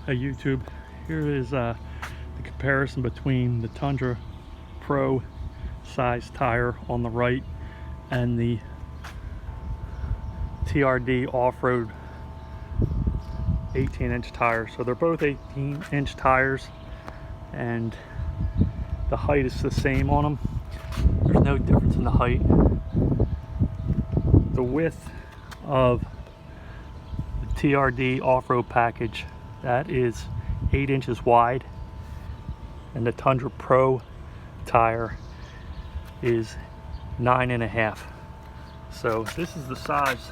Hey YouTube, here is the comparison between the Tundra Pro size tire on the right and the TRD OffRoad 18-inch tire. So they're both 18-inch tires and the height is the same on them. There's no difference in the height. The width of the TRD OffRoad package, that is 8 inches wide, and the Tundra Pro tire is 9.5. So this is the size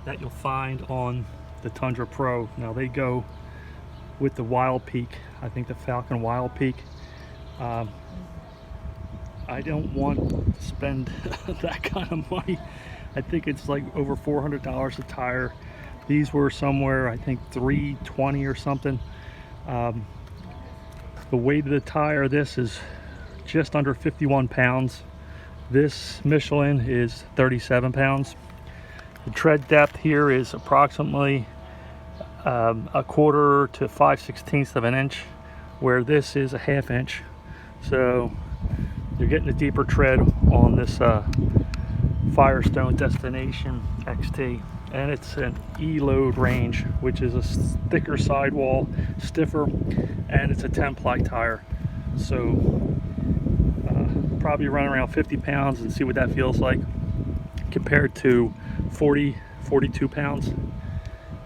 that you'll find on the Tundra Pro. Now they go with the Wild Peak, I think the Falcon Wild Peak. I don't want to spend that kind of money. I think it's like over $400 a tire. These were somewhere, I think $320 or something. The weight of the tire, this is just under 51 pounds. This Michelin is 37 pounds. The tread depth here is approximately 1/4 to 5/16 of an inch, where this is a 1/2 inch. So you're getting a deeper tread on this Firestone Destination XT, and it's an E-load range, which is a thicker sidewall, stiffer, and it's a 10-ply tire. So probably run around 50 pounds and see what that feels like compared to 42 pounds.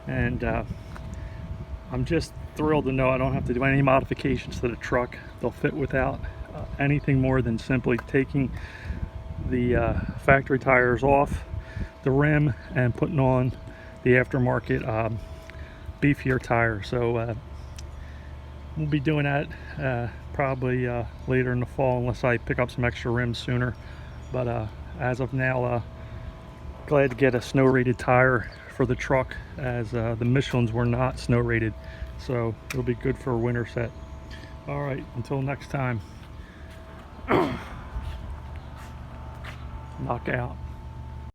And I'm just thrilled to know I don't have to do any modifications to the truck. They'll fit without anything more than simply taking the factory tires off the rim and putting on the aftermarket beefier tire. So we'll be doing that probably later in the fall, unless I pick up some extra rims sooner. But as of now, glad to get a snow rated tire for the truck, as the Michelins were not snow rated, so it'll be good for a winter set. All right, until next time. Knock out.